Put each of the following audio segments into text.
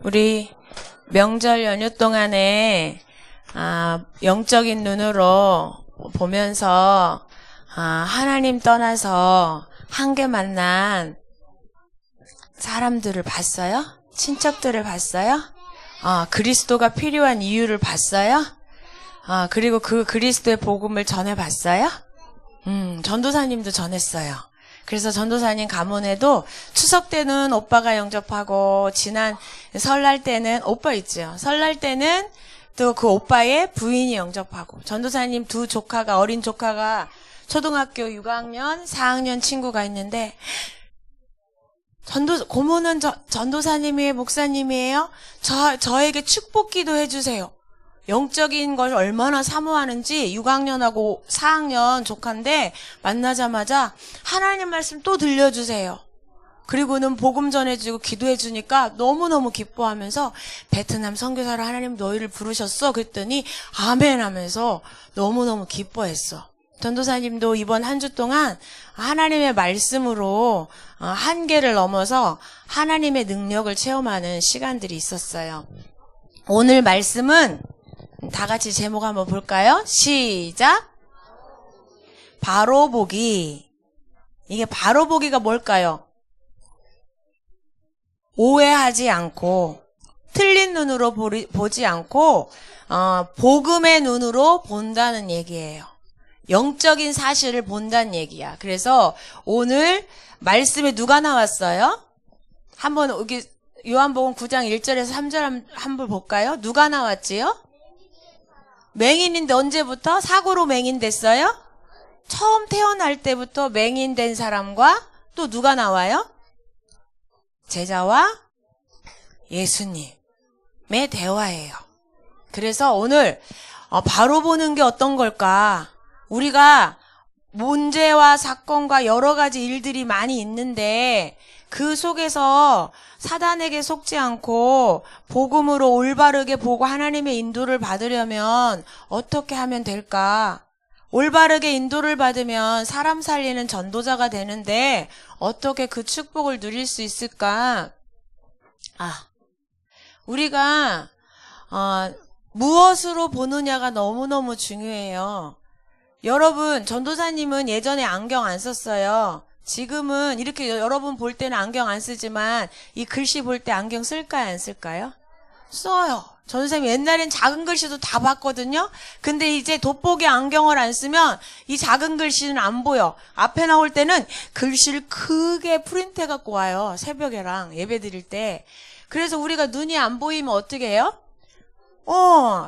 우리 명절 연휴 동안에 영적인 눈으로 보면서 하나님 떠나서 한계 만난 사람들을 봤어요? 친척들을 봤어요? 그리스도가 필요한 이유를 봤어요? 그리고 그 그리스도의 복음을 전해봤어요? 전도사님도 전했어요. 그래서 전도사님 가문에도 추석 때는 오빠가 영접하고, 지난 설날 때는 오빠 있죠. 설날 때는 또 그 오빠의 부인이 영접하고, 전도사님 두 조카가, 어린 조카가 초등학교 6학년, 4학년 친구가 있는데, 고모는 전도사님이에요? 목사님이에요? 저에게 축복기도 해주세요. 영적인 걸 얼마나 사모하는지 6학년하고 4학년 조카인데 만나자마자 하나님 말씀 또 들려주세요. 그리고는 복음 전해주고 기도해주니까 너무너무 기뻐하면서 베트남 선교사로 하나님 너희를 부르셨어? 그랬더니 아멘 하면서 너무너무 기뻐했어. 전도사님도 이번 한 주 동안 하나님의 말씀으로 한계를 넘어서 하나님의 능력을 체험하는 시간들이 있었어요. 오늘 말씀은 다 같이 제목 한번 볼까요? 시작! 바로 보기. 이게 바로 보기가 뭘까요? 오해하지 않고, 틀린 눈으로 보지 않고, 복음의 눈으로 본다는 얘기예요. 영적인 사실을 본다는 얘기야. 그래서 오늘 말씀에 누가 나왔어요? 한번 여기 요한복음 9장 1절에서 3절 한번 볼까요? 누가 나왔지요? 맹인인데 언제부터? 사고로 맹인됐어요? 처음 태어날 때부터 맹인된 사람과 또 누가 나와요? 제자와 예수님의 대화예요. 그래서 오늘 바로 보는 게 어떤 걸까? 우리가 문제와 사건과 여러 가지 일들이 많이 있는데 그 속에서 사단에게 속지 않고 복음으로 올바르게 보고 하나님의 인도를 받으려면 어떻게 하면 될까? 올바르게 인도를 받으면 사람 살리는 전도자가 되는데 어떻게 그 축복을 누릴 수 있을까? 우리가 무엇으로 보느냐가 너무너무 중요해요. 여러분, 전도사님은 예전에 안경 안 썼어요. 지금은 이렇게 여러분 볼 때는 안경 안 쓰지만 이 글씨 볼 때 안경 쓸까요? 안 쓸까요? 써요. 전도사님 옛날엔 작은 글씨도 다 봤거든요. 근데 이제 돋보기 안경을 안 쓰면 이 작은 글씨는 안 보여. 앞에 나올 때는 글씨를 크게 프린트 해갖고 와요. 새벽에랑 예배 드릴 때. 그래서 우리가 눈이 안 보이면 어떻게 해요?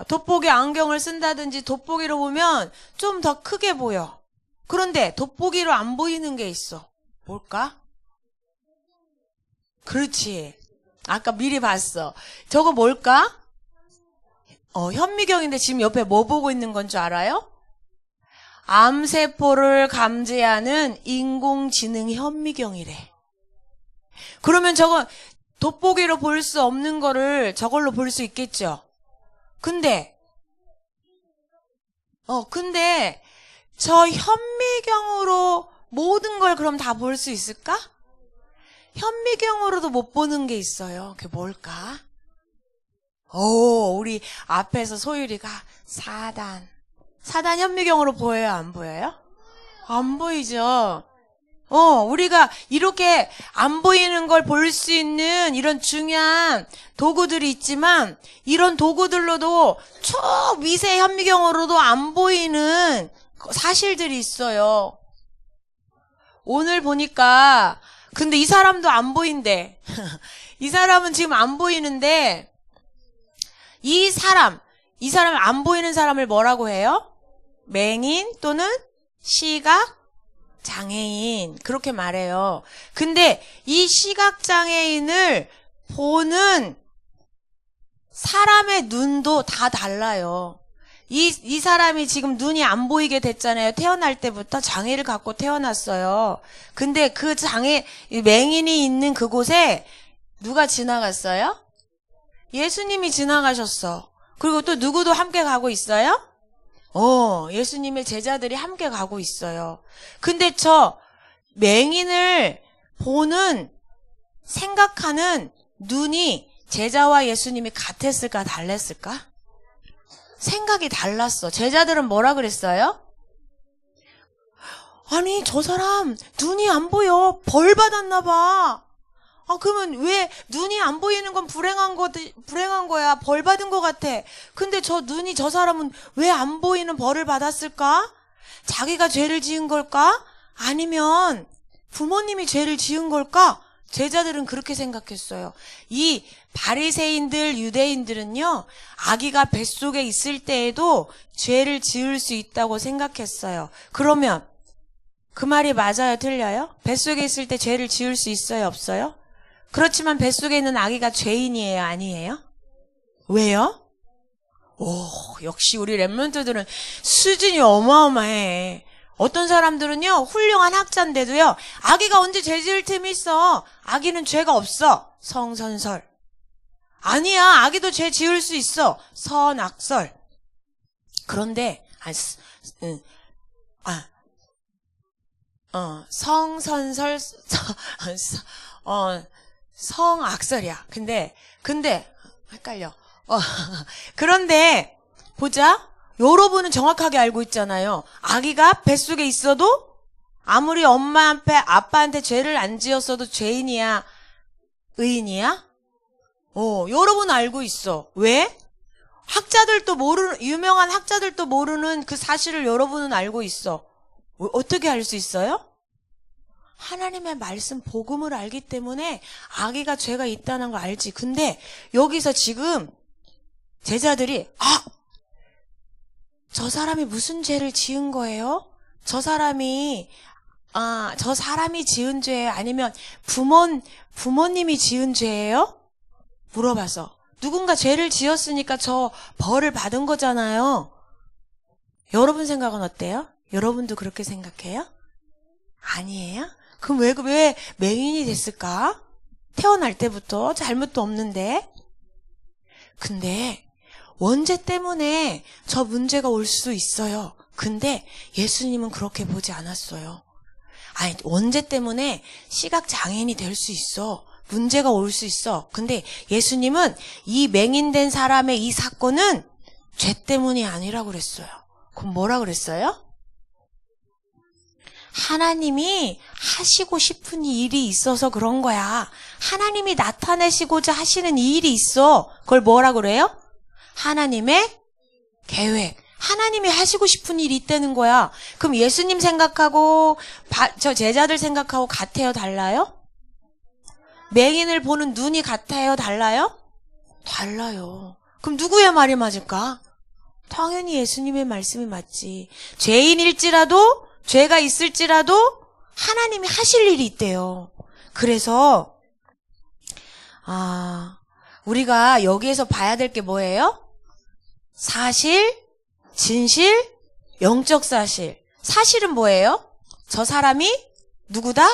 돋보기 안경을 쓴다든지 돋보기로 보면 좀 더 크게 보여. 그런데 돋보기로 안 보이는 게 있어. 뭘까? 그렇지. 아까 미리 봤어. 저거 뭘까? 현미경인데 지금 옆에 뭐 보고 있는 건 줄 알아요? 암세포를 감지하는 인공지능 현미경이래. 그러면 저거 돋보기로 볼 수 없는 거를 저걸로 볼 수 있겠죠? 근데 저 현미경으로 모든 걸 그럼 다 볼 수 있을까? 현미경으로도 못 보는 게 있어요. 그게 뭘까? 우리 앞에서 소율이가 사단 현미경으로 보여요? 안 보여요? 안 보이죠? 우리가 이렇게 안 보이는 걸 볼 수 있는 이런 중요한 도구들이 있지만 이런 도구들로도 초미세 현미경으로도 안 보이는 사실들이 있어요. 오늘 보니까 근데 이 사람도 안 보인대. 이 사람은 지금 안 보이는데 이 사람 안 보이는 사람을 뭐라고 해요? 맹인 또는 시각 장애인 그렇게 말해요. 근데 이 시각장애인을 보는 사람의 눈도 다 달라요. 이 사람이 지금 눈이 안 보이게 됐잖아요. 태어날 때부터 장애를 갖고 태어났어요. 근데 그 맹인이 있는 그곳에 누가 지나갔어요? 예수님이 지나가셨어. 그리고 또 누구도 함께 가고 있어요? 예수님의 제자들이 함께 가고 있어요. 근데 저 맹인을 보는 생각하는 눈이 제자와 예수님이 같았을까 달랐을까? 생각이 달랐어. 제자들은 뭐라 그랬어요? 아니 저 사람 눈이 안 보여. 벌 받았나 봐. 그러면 왜 눈이 안 보이는 건 불행한 거야. 벌 받은 거 같아. 근데 저 사람은 왜 안 보이는 벌을 받았을까? 자기가 죄를 지은 걸까? 아니면 부모님이 죄를 지은 걸까? 제자들은 그렇게 생각했어요. 이 바리새인들, 유대인들은요, 아기가 뱃속에 있을 때에도 죄를 지을 수 있다고 생각했어요. 그러면 그 말이 맞아요, 틀려요? 뱃속에 있을 때 죄를 지을 수 있어요, 없어요? 그렇지만 뱃속에 있는 아기가 죄인이에요, 아니에요? 왜요? 역시 우리 랩런트들은 수준이 어마어마해. 어떤 사람들은요, 훌륭한 학자인데도요, 아기가 언제 죄 지을 틈이 있어? 아기는 죄가 없어. 성선설. 아니야, 아기도 죄 지을 수 있어. 선악설. 그런데, 성선설, 성악설이야. 근데, 헷갈려. 그런데, 보자. 여러분은 정확하게 알고 있잖아요. 아기가 뱃속에 있어도 아무리 아빠한테 죄를 안 지었어도 죄인이야? 의인이야? 여러분 알고 있어. 왜? 유명한 학자들도 모르는 그 사실을 여러분은 알고 있어. 어떻게 알 수 있어요? 하나님의 말씀, 복음을 알기 때문에 아기가 죄가 있다는 걸 알지. 근데 여기서 지금 제자들이, 저 사람이 무슨 죄를 지은 거예요? 저 사람이 지은 죄예요? 아니면 부모님이 지은 죄예요? 물어봐서. 누군가 죄를 지었으니까 저 벌을 받은 거잖아요. 여러분 생각은 어때요? 여러분도 그렇게 생각해요? 아니에요? 그럼 왜 맹인이 됐을까? 태어날 때부터 잘못도 없는데. 근데 원죄 때문에 저 문제가 올 수 있어요. 근데 예수님은 그렇게 보지 않았어요. 원죄 때문에 시각장애인이 될 수 있어. 문제가 올 수 있어. 근데 예수님은 이 맹인된 사람의 이 사건은 죄 때문이 아니라고 그랬어요. 그럼 뭐라 그랬어요? 하나님이 하시고 싶은 일이 있어서 그런 거야. 하나님이 나타내시고자 하시는 이 일이 있어. 그걸 뭐라 그래요? 하나님의 계획. 하나님이 하시고 싶은 일이 있다는 거야. 그럼 예수님 생각하고 저 제자들 생각하고 같아요, 달라요? 맹인을 보는 눈이 같아요, 달라요? 달라요. 그럼 누구의 말이 맞을까? 당연히 예수님의 말씀이 맞지. 죄인일지라도, 죄가 있을지라도 하나님이 하실 일이 있대요. 그래서 우리가 여기에서 봐야 될 게 뭐예요? 사실, 진실, 영적 사실. 사실은 뭐예요? 저 사람이 누구다?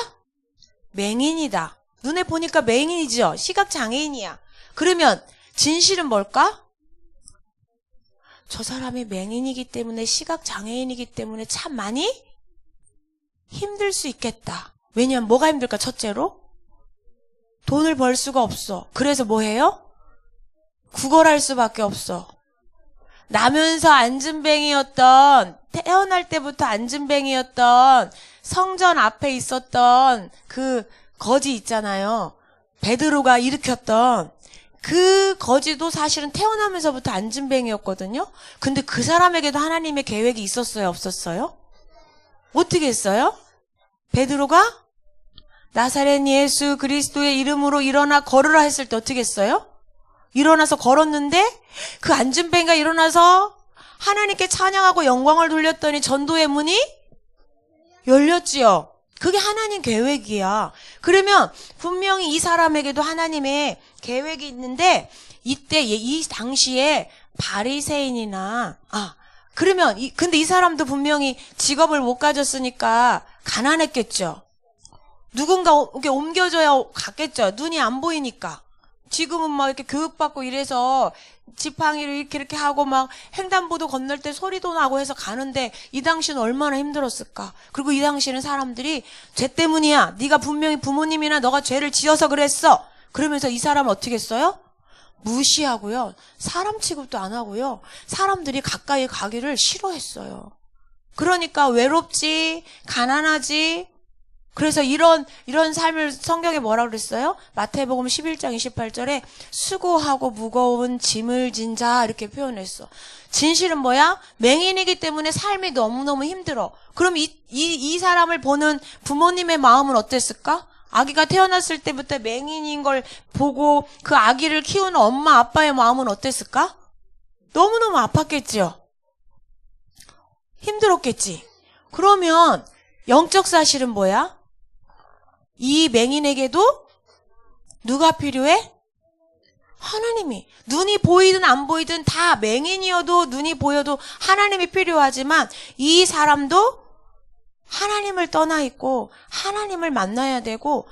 맹인이다. 눈에 보니까 맹인이죠. 시각장애인이야. 그러면 진실은 뭘까? 저 사람이 맹인이기 때문에, 시각장애인이기 때문에 참 많이 힘들 수 있겠다. 왜냐면 뭐가 힘들까? 첫째로 돈을 벌 수가 없어. 그래서 뭐 해요? 구걸할 수밖에 없어. 나면서 안진뱅이였던, 태어날 때부터 안진뱅이였던 성전 앞에 있었던 그 거지 있잖아요. 베드로가 일으켰던 그 거지도 사실은 태어나면서부터 안진뱅이였거든요. 근데 그 사람에게도 하나님의 계획이 있었어요, 없었어요? 어떻게 했어요? 베드로가 나사렛 예수 그리스도의 이름으로 일어나 걸으라 했을 때 어떻게 했어요? 일어나서 걸었는데 그 안진뱅이가 일어나서 하나님께 찬양하고 영광을 돌렸더니 전도의 문이 열렸지요. 그게 하나님 계획이야. 그러면 분명히 이 사람에게도 하나님의 계획이 있는데 이때 이 당시에 바리새인이나 그러면 근데 이 사람도 분명히 직업을 못 가졌으니까 가난했겠죠. 누군가 이렇게 옮겨줘야 갔겠죠. 눈이 안 보이니까. 지금은 막 이렇게 교육받고 이래서 지팡이를 이렇게 하고 막 횡단보도 건널 때 소리도 나고 해서 가는데 이 당시는 얼마나 힘들었을까. 그리고 이 당시는 사람들이 죄 때문이야. 네가 분명히 부모님이나 너가 죄를 지어서 그랬어. 그러면서 이 사람은 어떻게 했어요? 무시하고요. 사람 취급도 안 하고요. 사람들이 가까이 가기를 싫어했어요. 그러니까 외롭지, 가난하지. 그래서 이런 삶을 성경에 뭐라 그랬어요? 마태복음 11장 28절에 수고하고 무거운 짐을 진 자 이렇게 표현했어. 진실은 뭐야? 맹인이기 때문에 삶이 너무너무 힘들어. 그럼 이 사람을 보는 부모님의 마음은 어땠을까? 아기가 태어났을 때부터 맹인인 걸 보고 그 아기를 키우는 엄마 아빠의 마음은 어땠을까? 너무너무 아팠겠죠. 힘들었겠지. 그러면 영적 사실은 뭐야? 이 맹인에게도 누가 필요해? 하나님이. 눈이 보이든 안 보이든 다 맹인이어도 눈이 보여도 하나님이 필요하지만 이 사람도 하나님을 떠나 있고 하나님을 만나야 되고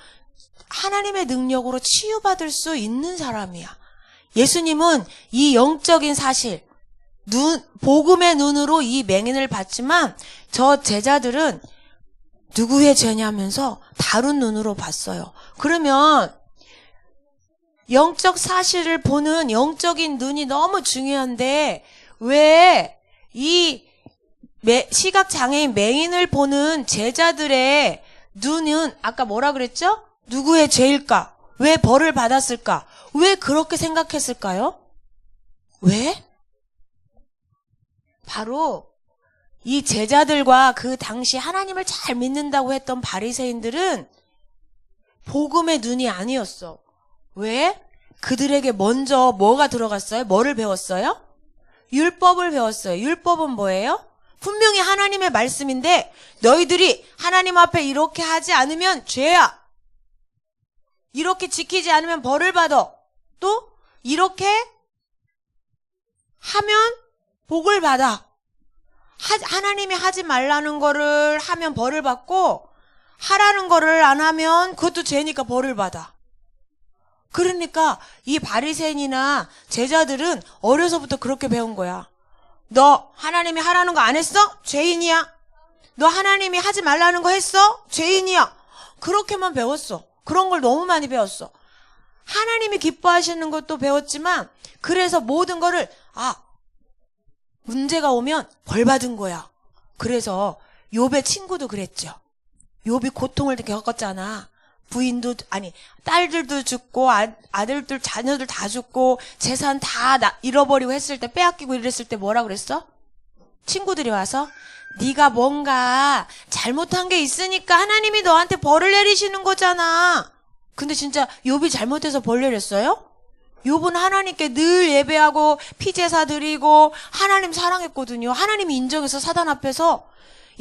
하나님의 능력으로 치유받을 수 있는 사람이야. 예수님은 이 영적인 사실, 복음의 눈으로 이 맹인을 봤지만 저 제자들은 누구의 죄냐면서 다른 눈으로 봤어요. 그러면 영적 사실을 보는 영적인 눈이 너무 중요한데 왜 이 시각장애인 맹인을 보는 제자들의 눈은 아까 뭐라 그랬죠? 누구의 죄일까? 왜 벌을 받았을까? 왜 그렇게 생각했을까요? 왜? 바로 이 제자들과 그 당시 하나님을 잘 믿는다고 했던 바리새인들은 복음의 눈이 아니었어. 왜? 그들에게 먼저 뭐가 들어갔어요? 뭐를 배웠어요? 율법을 배웠어요. 율법은 뭐예요? 분명히 하나님의 말씀인데 너희들이 하나님 앞에 이렇게 하지 않으면 죄야. 이렇게 지키지 않으면 벌을 받아. 또 이렇게 하면 복을 받아. 하나님이 하지 말라는 거를 하면 벌을 받고 하라는 거를 안 하면 그것도 죄니까 벌을 받아. 그러니까 이 바리새인이나 제자들은 어려서부터 그렇게 배운 거야. 너 하나님이 하라는 거 안 했어? 죄인이야. 너 하나님이 하지 말라는 거 했어? 죄인이야. 그렇게만 배웠어. 그런 걸 너무 많이 배웠어. 하나님이 기뻐하시는 것도 배웠지만 그래서 모든 거를 문제가 오면 벌 받은 거야. 그래서 욥의 친구도 그랬죠. 욥이 고통을 겪었잖아. 부인도 딸들도 죽고 아들들 자녀들 다 죽고 재산 다 잃어버리고 했을 때 빼앗기고 이랬을 때 뭐라 그랬어? 친구들이 와서 네가 뭔가 잘못한 게 있으니까 하나님이 너한테 벌을 내리시는 거잖아. 근데 진짜 욥이 잘못해서 벌 내렸어요? 욥은 하나님께 늘 예배하고 피제사 드리고 하나님 사랑했거든요. 하나님이 인정해서 사단 앞에서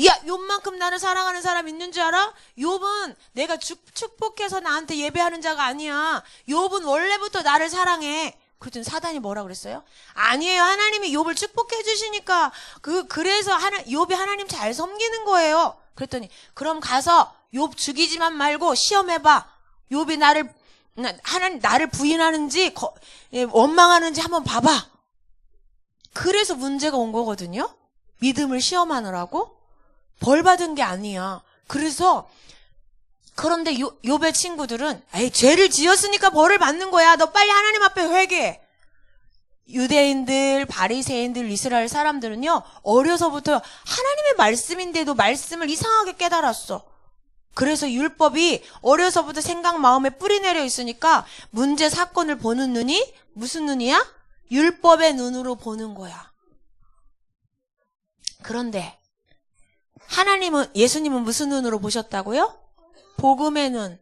야, 욥만큼 나를 사랑하는 사람 있는 줄 알아? 욥은 내가 축복해서 나한테 예배하는 자가 아니야. 욥은 원래부터 나를 사랑해. 그랬더니 사단이 뭐라 그랬어요? 아니에요. 하나님이 욥을 축복해 주시니까 그래서 욥이 하나님 잘 섬기는 거예요. 그랬더니 그럼 가서 욥 죽이지만 말고 시험해봐. 욥이 나를 부인하는지 원망하는지 한번 봐봐. 그래서 문제가 온 거거든요. 믿음을 시험하느라고. 벌 받은 게 아니야. 그런데 욥의 친구들은 죄를 지었으니까 벌을 받는 거야. 너 빨리 하나님 앞에 회개해. 유대인들, 바리새인들, 이스라엘 사람들은요. 어려서부터 하나님의 말씀인데도 말씀을 이상하게 깨달았어. 그래서 율법이 어려서부터 생각 마음에 뿌리 내려 있으니까 문제 사건을 보는 눈이 무슨 눈이야? 율법의 눈으로 보는 거야. 그런데 예수님은 무슨 눈으로 보셨다고요? 복음의 눈.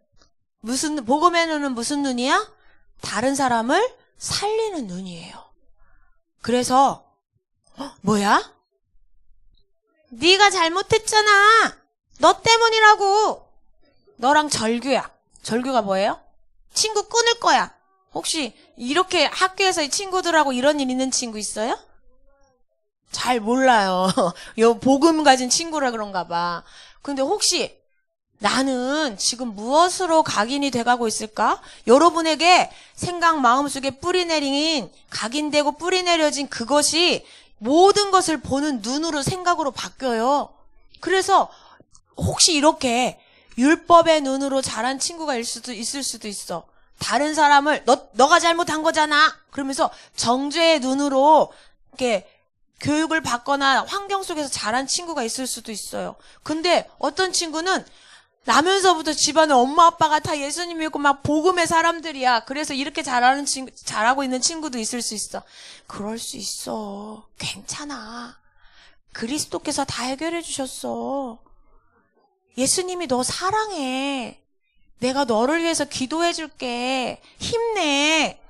복음의 눈은 무슨 눈이야? 다른 사람을 살리는 눈이에요. 그래서 뭐야? 네가 잘못했잖아. 너 때문이라고. 너랑 절교야. 절교가 뭐예요? 친구 끊을 거야. 혹시 이렇게 학교에서 친구들하고 이런 일 있는 친구 있어요? 잘 몰라요. 요 복음 가진 친구라 그런가 봐. 근데 혹시 나는 지금 무엇으로 각인이 돼가고 있을까? 여러분에게 생각 마음속에 뿌리 내린 각인되고 뿌리 내려진 그것이 모든 것을 보는 눈으로 생각으로 바뀌어요. 그래서 혹시 이렇게 율법의 눈으로 자란 친구가 있을 수도 있어. 다른 사람을 너가 잘못한 거잖아. 그러면서 정죄의 눈으로 이렇게 교육을 받거나 환경 속에서 자란 친구가 있을 수도 있어요. 근데 어떤 친구는 나면서부터 집안에 엄마 아빠가 다 예수님이고 막 복음의 사람들이야. 그래서 이렇게 잘하고 있는 친구도 있을 수 있어. 그럴 수 있어. 괜찮아. 그리스도께서 다 해결해 주셨어. 예수님이 너 사랑해. 내가 너를 위해서 기도해 줄게. 힘내.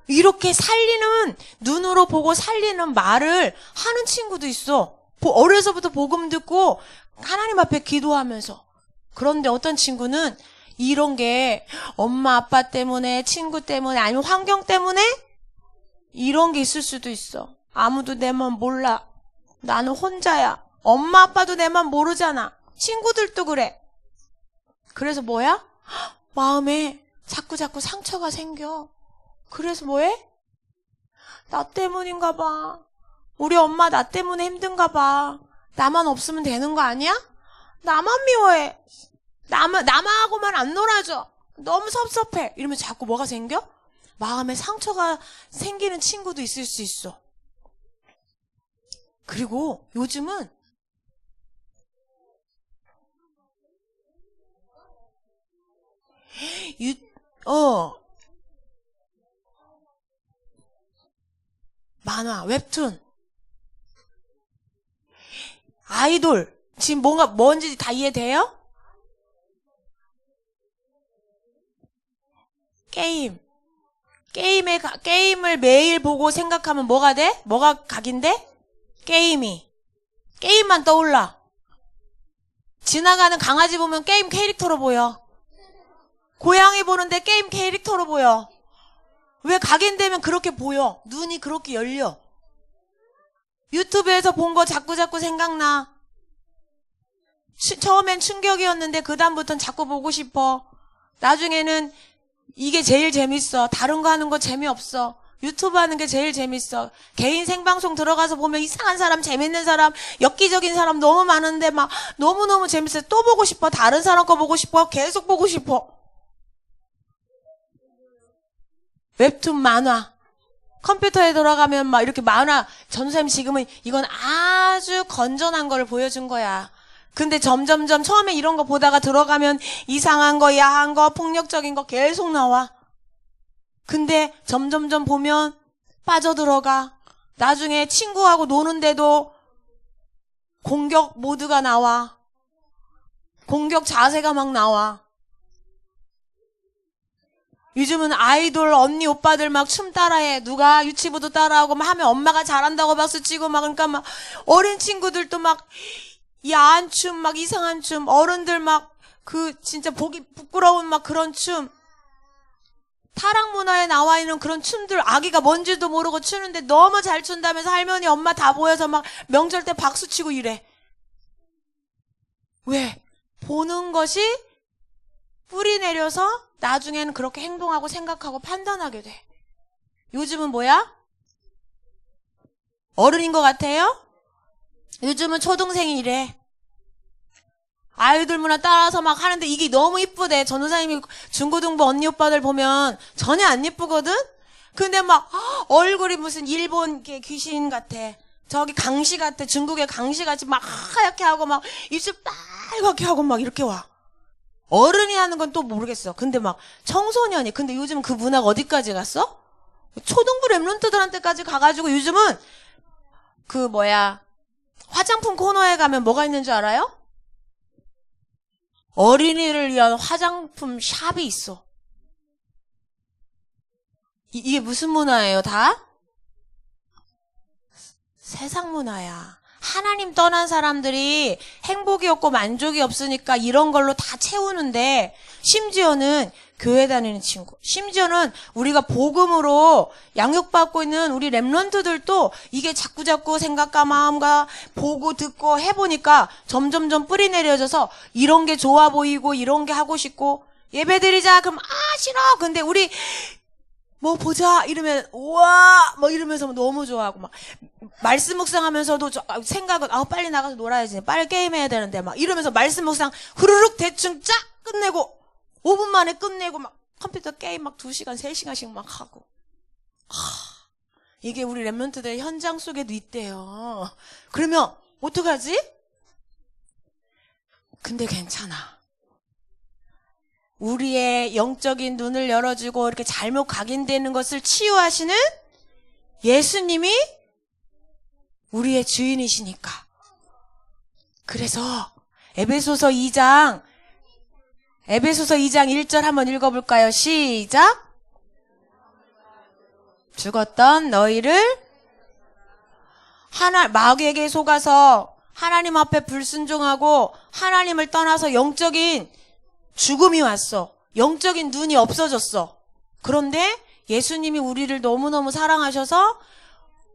이렇게 살리는, 눈으로 보고 살리는 말을 하는 친구도 있어. 어려서부터 복음 듣고 하나님 앞에 기도하면서. 그런데 어떤 친구는 이런 게 엄마 아빠 때문에, 친구 때문에, 아니면 환경 때문에 이런 게 있을 수도 있어. 아무도 내 맘 몰라. 나는 혼자야. 엄마 아빠도 내 맘 모르잖아. 친구들도 그래. 그래서 뭐야? 마음에 자꾸 상처가 생겨. 그래서 뭐해? 나 때문인가 봐. 우리 엄마 나 때문에 힘든가 봐. 나만 없으면 되는 거 아니야? 나만 미워해. 남하고만 안 놀아줘. 너무 섭섭해. 이러면서 자꾸 뭐가 생겨? 마음에 상처가 생기는 친구도 있을 수 있어. 그리고 요즘은 만화, 웹툰, 아이돌, 지금 뭔지 다 이해돼요? 게임을 매일 보고 생각하면 뭐가 돼? 뭐가 각인데? 게임만 떠올라. 지나가는 강아지 보면 게임 캐릭터로 보여. 고양이 보는데 게임 캐릭터로 보여. 왜 각인되면 그렇게 보여? 눈이 그렇게 열려. 유튜브에서 본 거 자꾸 생각나. 처음엔 충격이었는데 그 다음부터는 자꾸 보고 싶어. 나중에는 이게 제일 재밌어. 다른 거 하는 거 재미없어. 유튜브 하는 게 제일 재밌어. 개인 생방송 들어가서 보면 이상한 사람, 재밌는 사람, 엽기적인 사람 너무 많은데 막 너무너무 재밌어. 또 보고 싶어. 다른 사람 거 보고 싶어. 계속 보고 싶어. 웹툰, 만화. 컴퓨터에 들어가면 막 이렇게 만화, 전수님 지금은 이건 아주 건전한 걸 보여준 거야. 근데 점점점 처음에 이런 거 보다가 들어가면 이상한 거, 야한 거, 폭력적인 거 계속 나와. 근데 점점점 보면 빠져들어가. 나중에 친구하고 노는데도 공격 모드가 나와. 공격 자세가 막 나와. 요즘은 아이돌 언니 오빠들 막 춤 따라해. 누가 유치부도 따라하고 막 하면 엄마가 잘한다고 박수 치고 막. 그러니까 막 어린 친구들도 막 야한 춤, 막 이상한 춤, 어른들 막 진짜 보기 부끄러운 막 그런 춤. 타락 문화에 나와 있는 그런 춤들, 아기가 뭔지도 모르고 추는데 너무 잘 춘다면서 할머니 엄마 다 모여서 막 명절 때 박수 치고 이래. 왜? 보는 것이 뿌리 내려서 나중에는 그렇게 행동하고 생각하고 판단하게 돼. 요즘은 뭐야? 어른인 것 같아요? 요즘은 초등생이 이래. 아이돌 문화 따라서 막 하는데 이게 너무 이쁘대. 전도사님이 중고등부 언니 오빠들 보면 전혀 안 이쁘거든? 근데 막 얼굴이 무슨 일본 귀신 같아. 저기 강시 같아. 중국의 강시 같이 막 하얗게 하고 막 입술 빨갛게 하고 막 이렇게 와. 어른이 하는 건 또 모르겠어. 근데 막 청소년이. 근데 요즘 그 문화가 어디까지 갔어? 초등부 랩런트들한테까지 가가지고 요즘은 화장품 코너에 가면 뭐가 있는 줄 알아요? 어린이를 위한 화장품 샵이 있어. 이게 무슨 문화예요, 다? 세상 문화야. 하나님 떠난 사람들이 행복이 없고 만족이 없으니까 이런 걸로 다 채우는데, 심지어는 교회 다니는 친구, 심지어는 우리가 복음으로 양육받고 있는 우리 랩런트들도 이게 자꾸자꾸 생각과 마음과 보고 듣고 해보니까 점점점 뿌리 내려져서 이런 게 좋아 보이고 이런 게 하고 싶고, 예배드리자 그럼 싫어. 근데 우리 뭐 보자 이러면 우와 뭐 이러면서 너무 좋아하고, 막 말씀 묵상하면서도 생각은 빨리 나가서 놀아야지, 빨리 게임해야 되는데 막 이러면서 말씀 묵상 후루룩 대충 쫙 끝내고 5분 만에 끝내고 막 컴퓨터 게임 막 2시간, 3시간씩 막 하고. 이게 우리 랩런트들 현장 속에도 있대요. 그러면 어떡하지? 근데 괜찮아. 우리의 영적인 눈을 열어주고 이렇게 잘못 각인되는 것을 치유하시는 예수님이 우리의 주인이시니까. 그래서 에베소서 2장 1절 한번 읽어볼까요? 시작. 죽었던 너희를 마귀에게 속아서 하나님 앞에 불순종하고 하나님을 떠나서 영적인 죽음이 왔어. 영적인 눈이 없어졌어. 그런데 예수님이 우리를 너무너무 사랑하셔서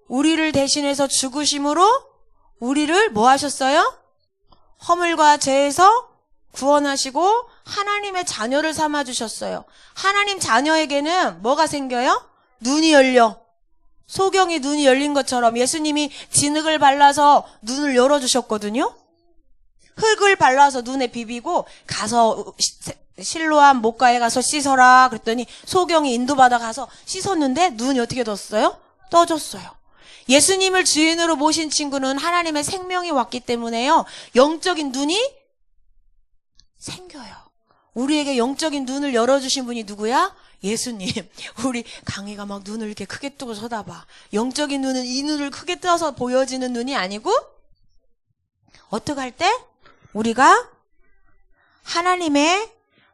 우리를 대신해서 죽으심으로 우리를 뭐 하셨어요? 허물과 죄에서 구원하시고 하나님의 자녀를 삼아주셨어요. 하나님 자녀에게는 뭐가 생겨요? 눈이 열려. 소경이 눈이 열린 것처럼 예수님이 진흙을 발라서 눈을 열어주셨거든요. 흙을 발라서 눈에 비비고 가서 실로암 목가에 가서 씻어라 그랬더니 소경이 인도받아 가서 씻었는데 눈이 어떻게 떴어요? 떠졌어요. 예수님을 주인으로 모신 친구는 하나님의 생명이 왔기 때문에요. 영적인 눈이 생겨요. 우리에게 영적인 눈을 열어주신 분이 누구야? 예수님. 우리 강희가 막 눈을 이렇게 크게 뜨고 쳐다봐. 영적인 눈은 이 눈을 크게 떠서 보여지는 눈이 아니고 어떻게 할 때? 우리가 하나님의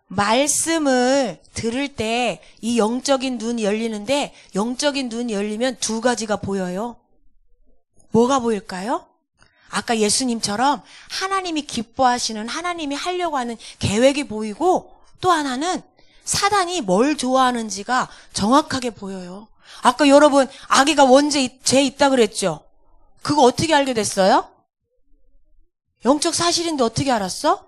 말씀을 들을 때 이 영적인 눈이 열리는데 영적인 눈이 열리면 두 가지가 보여요. 뭐가 보일까요? 아까 예수님처럼 하나님이 기뻐하시는 하나님이 하려고 하는 계획이 보이고 또 하나는 사단이 뭘 좋아하는지가 정확하게 보여요. 아까 여러분 아기가 원죄 죄 있다 그랬죠? 그거 어떻게 알게 됐어요? 영적 사실인데 어떻게 알았어?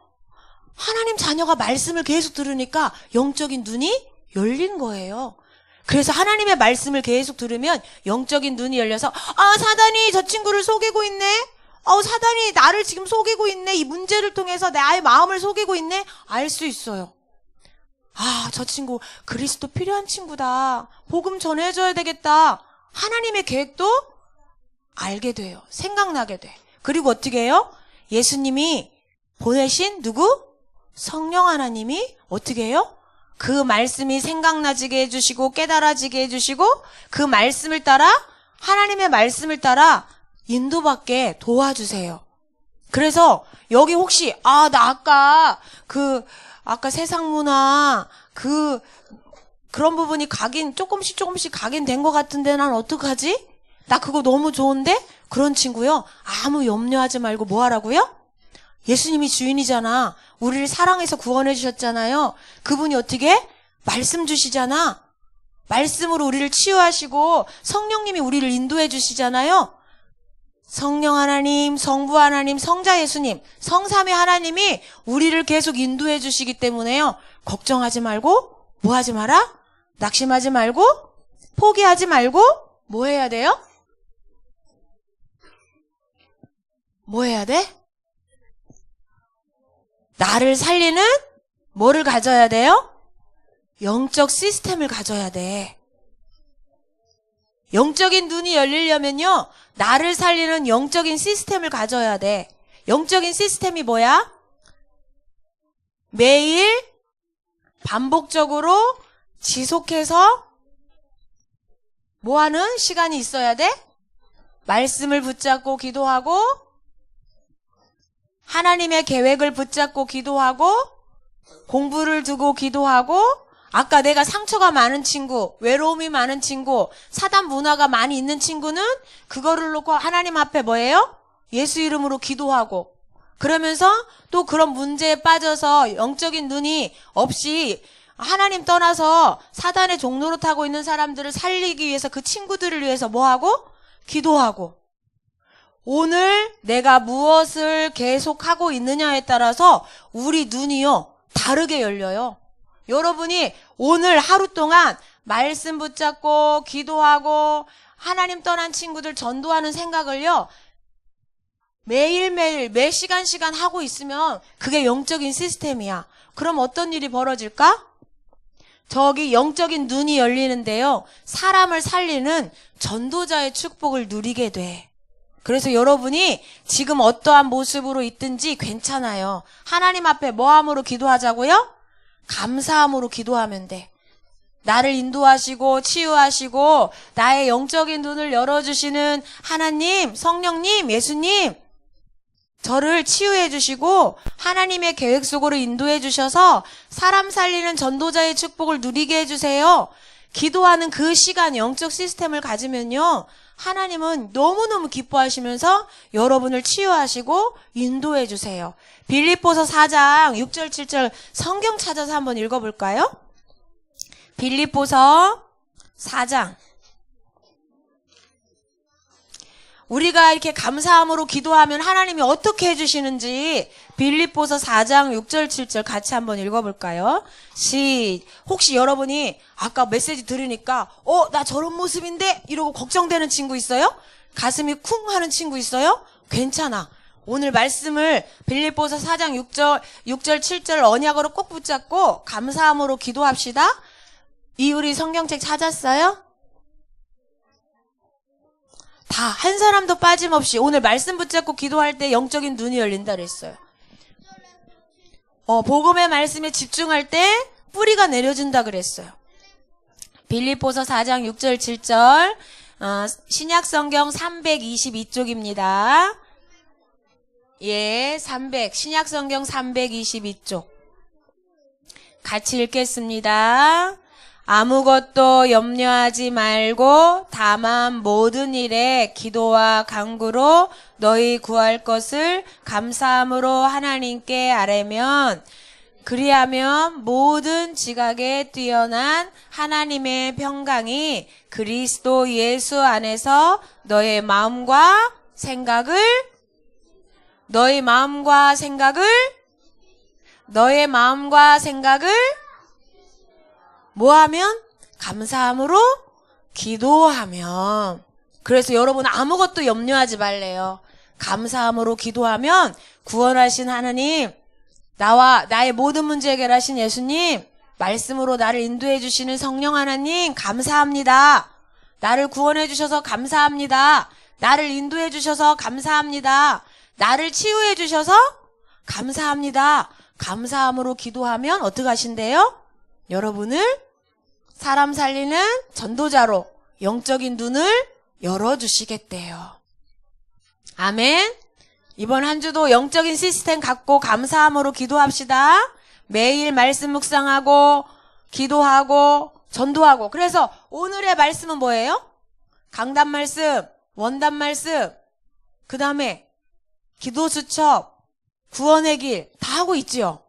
하나님 자녀가 말씀을 계속 들으니까 영적인 눈이 열린 거예요. 그래서 하나님의 말씀을 계속 들으면 영적인 눈이 열려서 사단이 저 친구를 속이고 있네. 사단이 나를 지금 속이고 있네. 이 문제를 통해서 내 아이의 마음을 속이고 있네. 알 수 있어요. 저 친구 그리스도 필요한 친구다. 복음 전해줘야 되겠다. 하나님의 계획도 알게 돼요. 생각나게 돼. 그리고 어떻게 해요? 예수님이 보내신 누구? 성령 하나님이 어떻게 해요? 그 말씀이 생각나지게 해주시고 깨달아지게 해주시고 그 말씀을 따라 하나님의 말씀을 따라 인도받게 도와주세요. 그래서 여기 혹시 나 아까 세상 문화 그런 부분이 조금씩 각인된 것 같은데 난 어떡하지? 나 그거 너무 좋은데? 그런 친구요. 아무 염려하지 말고 뭐 하라고요? 예수님이 주인이잖아. 우리를 사랑해서 구원해 주셨잖아요. 그분이 어떻게? 말씀 주시잖아. 말씀으로 우리를 치유하시고 성령님이 우리를 인도해 주시잖아요. 성령 하나님, 성부 하나님, 성자 예수님, 성삼위 하나님이 우리를 계속 인도해 주시기 때문에요. 걱정하지 말고 뭐 하지 마라? 낙심하지 말고 포기하지 말고 뭐 해야 돼요? 뭐 해야 돼? 나를 살리는 뭐를 가져야 돼요? 영적 시스템을 가져야 돼. 영적인 눈이 열리려면요. 나를 살리는 영적인 시스템을 가져야 돼. 영적인 시스템이 뭐야? 매일 반복적으로 지속해서 뭐 하는 시간이 있어야 돼? 말씀을 붙잡고 기도하고 하나님의 계획을 붙잡고 기도하고 공부를 두고 기도하고 아까 내가 상처가 많은 친구, 외로움이 많은 친구, 사단 문화가 많이 있는 친구는 그거를 놓고 하나님 앞에 뭐예요? 예수 이름으로 기도하고 그러면서 또 그런 문제에 빠져서 영적인 눈이 없이 하나님 떠나서 사단의 종로로 타고 있는 사람들을 살리기 위해서 그 친구들을 위해서 뭐하고? 기도하고 오늘 내가 무엇을 계속하고 있느냐에 따라서 우리 눈이요 다르게 열려요. 여러분이 오늘 하루 동안 말씀 붙잡고 기도하고 하나님 떠난 친구들 전도하는 생각을요 매일매일 매 시간 하고 있으면 그게 영적인 시스템이야. 그럼 어떤 일이 벌어질까? 저기 영적인 눈이 열리는데요. 사람을 살리는 전도자의 축복을 누리게 돼. 그래서 여러분이 지금 어떠한 모습으로 있든지 괜찮아요. 하나님 앞에 뭐함으로 기도하자고요? 감사함으로 기도하면 돼. 나를 인도하시고 치유하시고 나의 영적인 눈을 열어주시는 하나님, 성령님, 예수님, 저를 치유해 주시고 하나님의 계획 속으로 인도해 주셔서 사람 살리는 전도자의 축복을 누리게 해주세요. 기도하는 그 시간, 영적 시스템을 가지면요, 하나님은 너무너무 기뻐하시면서 여러분을 치유하시고 인도해 주세요. 빌립보서 4장 6절 7절 성경 찾아서 한번 읽어볼까요? 빌립보서 4장. 우리가 이렇게 감사함으로 기도하면 하나님이 어떻게 해주시는지 빌립보서 4장 6절 7절 같이 한번 읽어볼까요? 혹시 여러분이 아까 메시지 들으니까 나 저런 모습인데? 이러고 걱정되는 친구 있어요? 가슴이 쿵 하는 친구 있어요? 괜찮아. 오늘 말씀을 빌립보서 4장 6절 7절 언약으로 꼭 붙잡고 감사함으로 기도합시다. 우리 성경책 찾았어요? 다 한 사람도 빠짐없이 오늘 말씀 붙잡고 기도할 때 영적인 눈이 열린다 그랬어요. 복음의 말씀에 집중할 때 뿌리가 내려진다 그랬어요. 빌립보서 4장 6절 7절 신약성경 322쪽입니다. 예, 신약성경 322쪽 같이 읽겠습니다. 아무것도 염려하지 말고 다만 모든 일에 기도와 간구로 너희 구할 것을 감사함으로 하나님께 아뢰면 그리하면 모든 지각에 뛰어난 하나님의 평강이 그리스도 예수 안에서 너의 마음과 생각을 뭐하면? 감사함으로 기도하면. 그래서 여러분 아무것도 염려하지 말래요. 감사함으로 기도하면 구원하신 하나님, 나와 나의 모든 문제 해결하신 예수님, 말씀으로 나를 인도해 주시는 성령 하나님 감사합니다. 나를 구원해 주셔서 감사합니다. 나를 인도해 주셔서 감사합니다. 나를 치유해 주셔서 감사합니다. 감사함으로 기도하면 어떻게 하신대요? 여러분을 사람 살리는 전도자로 영적인 눈을 열어주시겠대요. 아멘. 이번 한 주도 영적인 시스템 갖고 감사함으로 기도합시다. 매일 말씀 묵상하고 기도하고 전도하고. 그래서 오늘의 말씀은 뭐예요? 강단 말씀, 원단 말씀, 그 다음에 기도 수첩, 구원의 길 다 하고 있지요.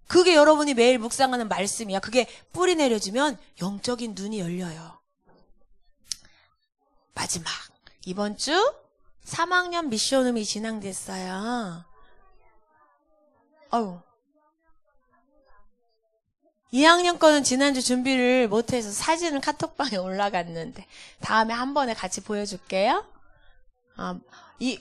그게 여러분이 매일 묵상하는 말씀이야. 그게 뿌리 내려지면 영적인 눈이 열려요. 마지막 이번 주 3학년 미션홈이 진행됐어요. 2학년 거는 지난주 준비를 못해서 사진은 카톡방에 올라갔는데 다음에 한 번에 같이 보여줄게요.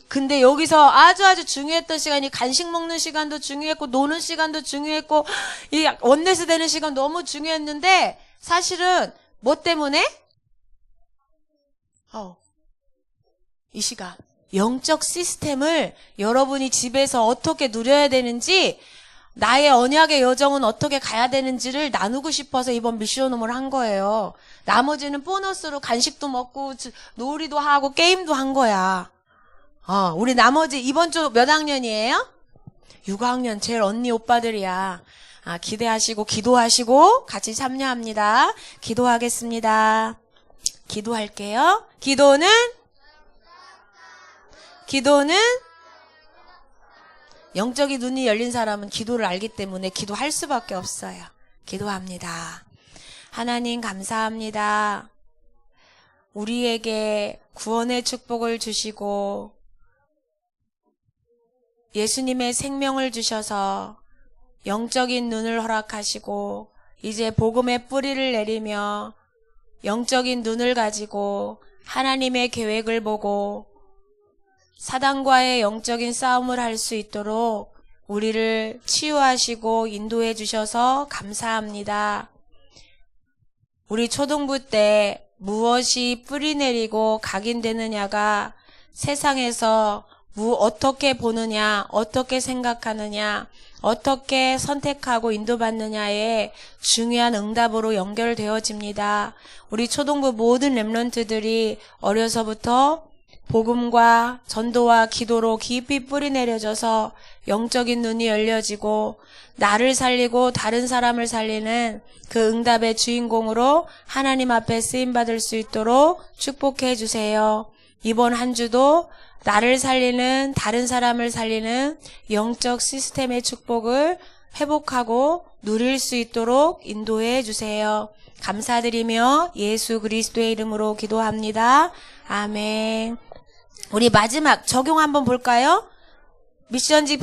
근데 여기서 아주 중요했던 시간이 간식 먹는 시간도 중요했고 노는 시간도 중요했고 이 원내스 되는 시간 너무 중요했는데 사실은 뭐 때문에? 이 시간 영적 시스템을 여러분이 집에서 어떻게 누려야 되는지 나의 언약의 여정은 어떻게 가야 되는지를 나누고 싶어서 이번 미션홈을 한 거예요. 나머지는 보너스로 간식도 먹고 놀이도 하고 게임도 한 거야. 우리 나머지 이번 주 몇 학년이에요? 6학년 제일 언니 오빠들이야. 기대하시고 기도하시고 같이 참여합니다. 기도하겠습니다. 기도할게요. 기도는 영적인 눈이 열린 사람은 기도를 알기 때문에 기도할 수밖에 없어요. 기도합니다. 하나님 감사합니다. 우리에게 구원의 축복을 주시고 예수님의 생명을 주셔서 영적인 눈을 허락하시고 이제 복음의 뿌리를 내리며 영적인 눈을 가지고 하나님의 계획을 보고 사단과의 영적인 싸움을 할 수 있도록 우리를 치유하시고 인도해 주셔서 감사합니다. 우리 초등부 때 무엇이 뿌리내리고 각인되느냐가 세상에서 어떻게 보느냐, 어떻게 생각하느냐, 어떻게 선택하고 인도받느냐에 중요한 응답으로 연결되어집니다. 우리 초등부 모든 렘넌트들이 어려서부터 복음과 전도와 기도로 깊이 뿌리내려져서 영적인 눈이 열려지고 나를 살리고 다른 사람을 살리는 그 응답의 주인공으로 하나님 앞에 쓰임받을 수 있도록 축복해 주세요. 이번 한 주도 나를 살리는, 다른 사람을 살리는 영적 시스템의 축복을 회복하고 누릴 수 있도록 인도해 주세요. 감사드리며 예수 그리스도의 이름으로 기도합니다. 아멘. 우리 마지막 적용 한번 볼까요? 미션지